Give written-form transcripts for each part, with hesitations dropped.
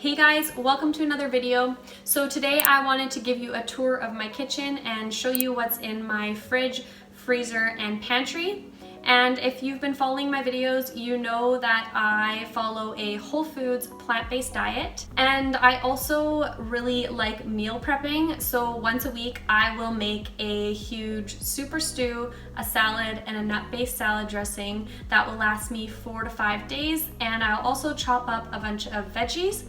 Hey guys, welcome to another video. So today I wanted to give you a tour of my kitchen and show you what's in my fridge, freezer, and pantry. And if you've been following my videos, you know that I follow a whole foods plant-based diet. And I also really like meal prepping. So once a week, I will make a huge super stew, a salad, and a nut-based salad dressing that will last me 4 to 5 days. And I'll also chop up a bunch of veggies.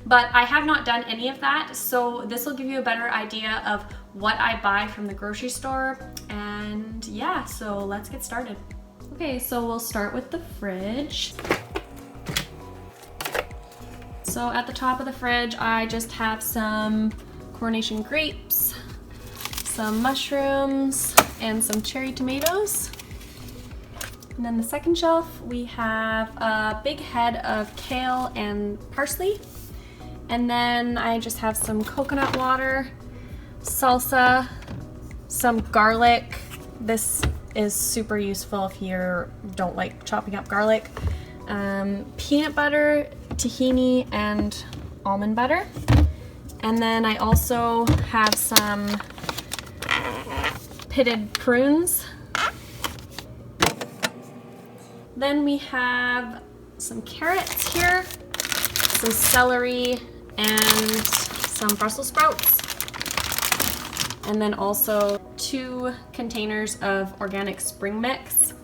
But I have not done any of that, so this will give you a better idea of what I buy from the grocery store. And yeah, so let's get started. Okay, so we'll start with the fridge. So at the top of the fridge, I just have some coronation grapes, some mushrooms, and some cherry tomatoes. And then the second shelf, we have a big head of kale and parsley. And then I just have some coconut water, salsa, some garlic. This is super useful if you don't like chopping up garlic. Peanut butter, tahini, and almond butter. And then I also have some pitted prunes. Then we have some carrots here, some celery, and some Brussels sprouts. And then also 2 containers of organic spring mix.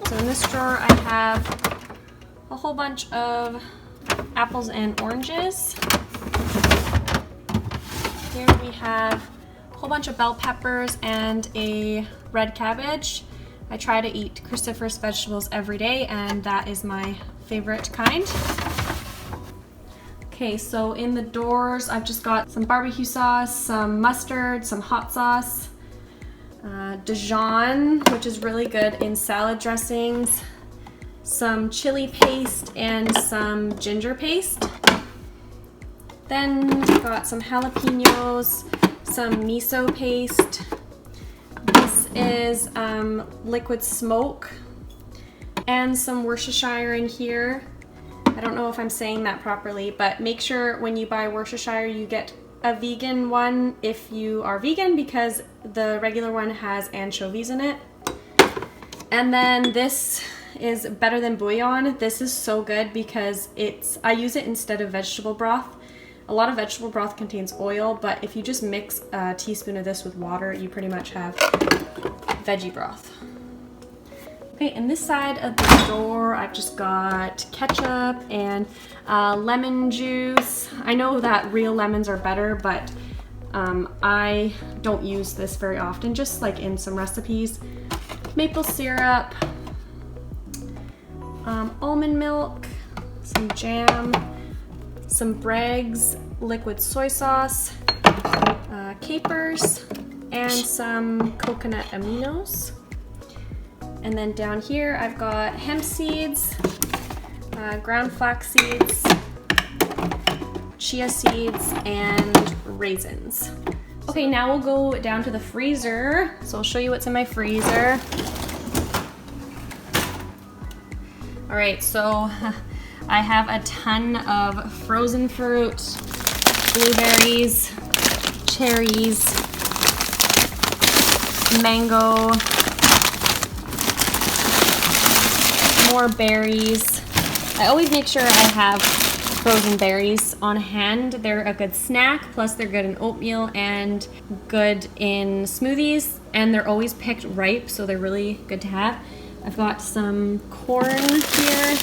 So in this drawer I have a whole bunch of apples and oranges. Here we have a whole bunch of bell peppers and a red cabbage. I try to eat cruciferous vegetables every day, and that is my favorite kind. Okay, so in the doors, I've just got some barbecue sauce, some mustard, some hot sauce, Dijon, which is really good in salad dressings, some chili paste, and some ginger paste. Then we've got some jalapenos, some miso paste. This is liquid smoke, and some Worcestershire in here. I don't know if I'm saying that properly, but make sure when you buy Worcestershire you get a vegan one if you are vegan, because the regular one has anchovies in it. And then this is better than bouillon. This is so good because I use it instead of vegetable broth. A lot of vegetable broth contains oil, but if you just mix a teaspoon of this with water, you pretty much have veggie broth. Okay, in this side of the door, I've just got ketchup and lemon juice. I know that real lemons are better, but I don't use this very often, just like in some recipes. Maple syrup, almond milk, some jam, some Bragg's liquid soy sauce, capers, and some coconut aminos. And then down here I've got hemp seeds, ground flax seeds, chia seeds, and raisins. Okay, now we'll go down to the freezer. So I'll show you what's in my freezer. All right, so I have a ton of frozen fruit, blueberries, cherries, mango, more berries. I always make sure I have frozen berries on hand. They're a good snack, plus they're good in oatmeal and good in smoothies, and they're always picked ripe, so they're really good to have. I've got some corn here.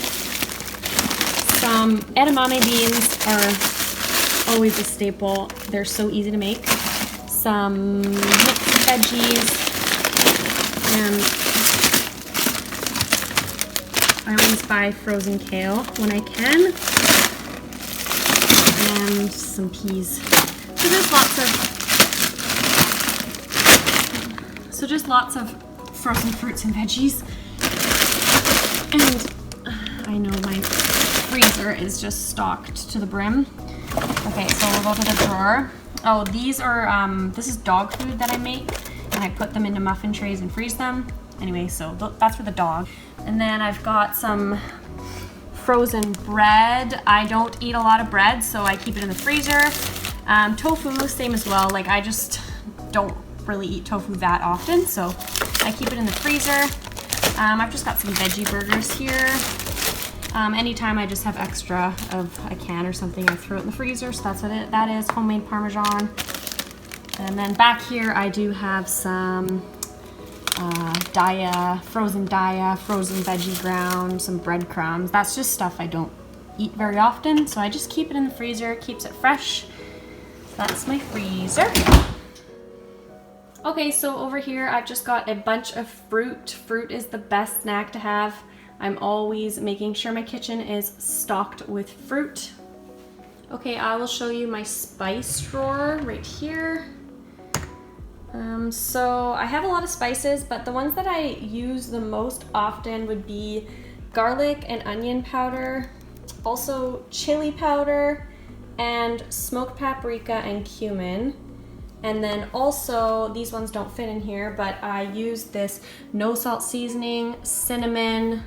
Some edamame beans are always a staple. They're so easy to make. Some mixed veggies, and I always buy frozen kale when I can, and some peas. So just lots of frozen fruits and veggies. And I know my freezer is just stocked to the brim. Okay, so we'll go to the drawer. Oh, these are this is dog food that I make, and I put them into muffin trays and freeze them. Anyway, so that's for the dog. And then I've got some frozen bread. I don't eat a lot of bread, so I keep it in the freezer. Tofu, same as well. Like, I just don't really eat tofu that often, so I keep it in the freezer. I've just got some veggie burgers here. Anytime I just have extra of a can or something, I throw it in the freezer, so that's what that is, homemade Parmesan. And then back here I do have some frozen veggie ground, some breadcrumbs. That's just stuff I don't eat very often, so I just keep it in the freezer, keeps it fresh. That's my freezer. Okay, so over here I've just got a bunch of fruit. Fruit is the best snack to have. I'm always making sure my kitchen is stocked with fruit. Okay, I will show you my spice drawer right here. So I have a lot of spices, but the ones that I use the most often would be garlic and onion powder, also chili powder, and smoked paprika and cumin. And then also, these ones don't fit in here, but I use this no salt seasoning, cinnamon,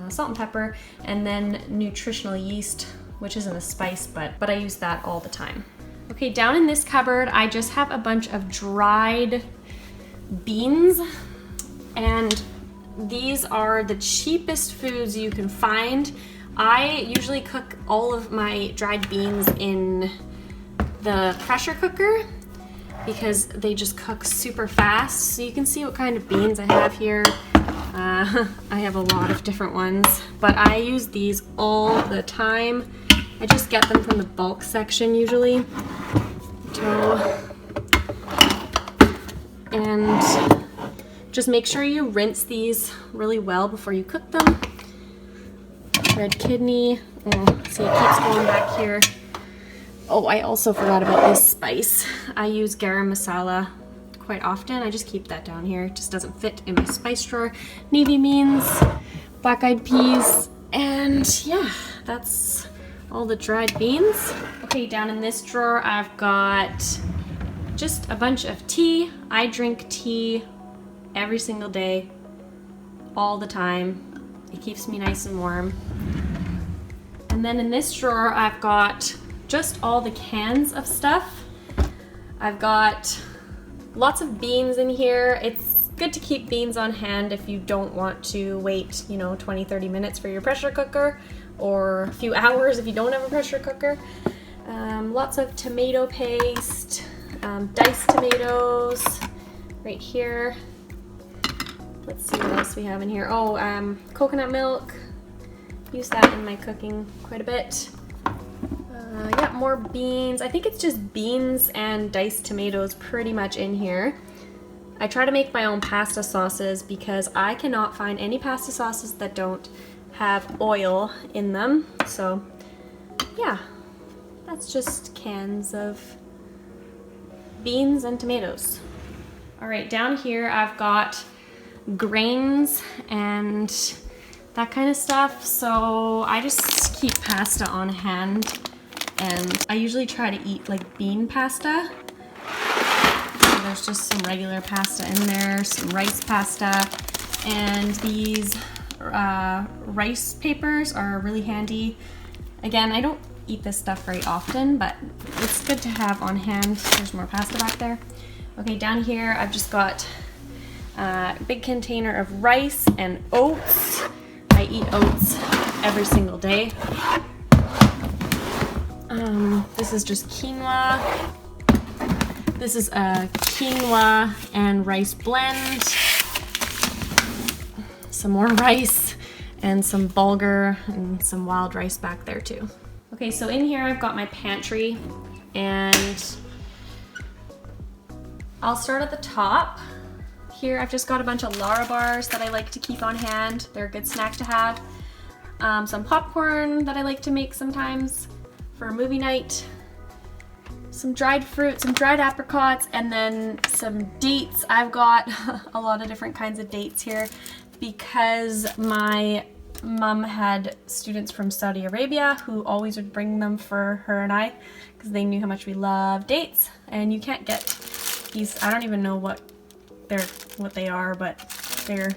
salt and pepper, and then nutritional yeast, which isn't a spice, but I use that all the time. Okay, down in this cupboard, I just have a bunch of dried beans, and these are the cheapest foods you can find. I usually cook all of my dried beans in the pressure cooker because they just cook super fast. So you can see what kind of beans I have here. I have a lot of different ones, but I use these all the time. I just get them from the bulk section usually. And just make sure you rinse these really well before you cook them. Red kidney. Oh, see, it keeps going back here. Oh, I also forgot about this spice. I use garam masala quite often. I just keep that down here. It just doesn't fit in my spice drawer. Navy beans, black-eyed peas, and yeah, that's all the dried beans. Okay, down in this drawer, I've got just a bunch of tea. I drink tea every single day, all the time. It keeps me nice and warm. And then in this drawer, I've got just all the cans of stuff. I've got lots of beans in here. It's good to keep beans on hand if you don't want to wait, 20, 30 minutes for your pressure cooker, or a few hours if you don't have a pressure cooker. Lots of tomato paste, diced tomatoes right here. Let's see what else we have in here. Oh, coconut milk. Use that in my cooking quite a bit. Yeah, more beans. I think it's just beans and diced tomatoes pretty much in here. I try to make my own pasta sauces because I cannot find any pasta sauces that don't have oil in them. So yeah, that's just cans of beans and tomatoes. All right, down here I've got grains and that kind of stuff. So I just keep pasta on hand, and I usually try to eat like bean pasta. So there's just some regular pasta in there, some rice pasta, and these rice papers are really handy. Again, I don't eat this stuff very often, but it's good to have on hand. There's more pasta back there. Okay, down here I've just got a big container of rice and oats. I eat oats every single day. This is just quinoa. This is a quinoa and rice blend. Some more rice and some bulgur and some wild rice back there too. Okay, so in here I've got my pantry, and I'll start at the top. Here I've just got a bunch of Lara bars that I like to keep on hand. They're a good snack to have. Some popcorn that I like to make sometimes for a movie night. Some dried fruit, some dried apricots, and then some dates. I've got a lot of different kinds of dates here because my mom had students from Saudi Arabia who always would bring them for her and I because they knew how much we love dates. And you can't get these, I don't even know what they are, but they're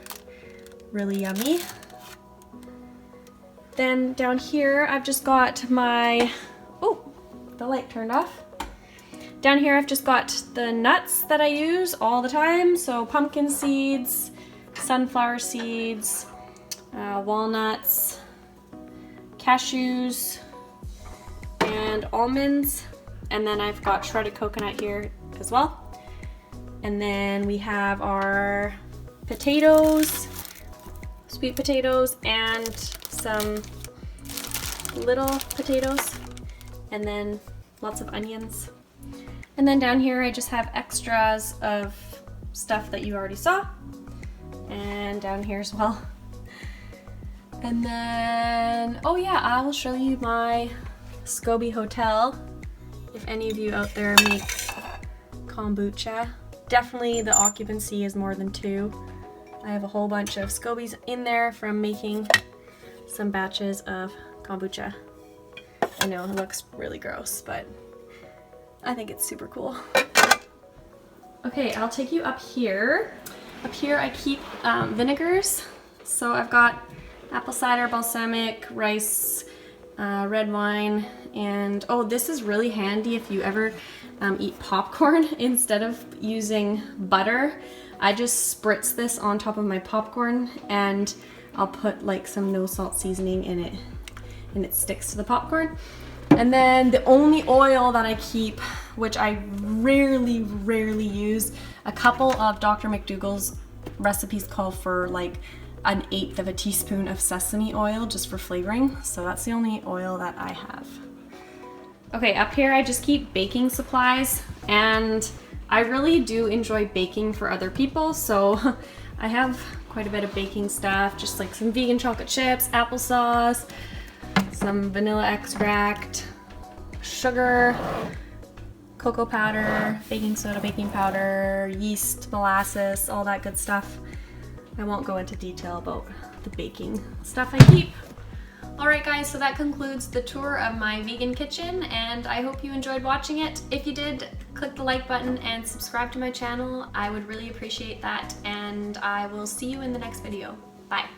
really yummy. Then down here, I've just got my, oh, the light turned off. Down here, I've just got the nuts that I use all the time. So pumpkin seeds, sunflower seeds, walnuts, cashews, and almonds. And then I've got shredded coconut here as well. And then we have our potatoes, sweet potatoes, and some little potatoes, and then lots of onions. And then down here I just have extras of stuff that you already saw, and down here as well. And then, oh yeah, I'll show you my Scoobie Hotel. If any of you out there make kombucha, definitely the occupancy is more than 2. I have a whole bunch of Scobies in there from making some batches of kombucha. I know it looks really gross, but I think it's super cool. Okay, I'll take you up here. Up here I keep vinegars. So I've got apple cider, balsamic, rice, red wine, and oh, this is really handy if you ever eat popcorn. Instead of using butter, I just spritz this on top of my popcorn, and I'll put like some no salt seasoning in it, and it sticks to the popcorn. And then the only oil that I keep, which I rarely use, a couple of Dr. McDougall's recipes call for like 1/8 of a teaspoon of sesame oil just for flavoring. So that's the only oil that I have. Okay, up here I just keep baking supplies, and I really do enjoy baking for other people, so I have quite a bit of baking stuff, just like some vegan chocolate chips, applesauce, some vanilla extract, sugar, cocoa powder, baking soda, baking powder, yeast, molasses, all that good stuff. I won't go into detail about the baking stuff I keep. Alright guys, so that concludes the tour of my vegan kitchen, and I hope you enjoyed watching it. If you did, click the like button and subscribe to my channel. I would really appreciate that, and I will see you in the next video. Bye.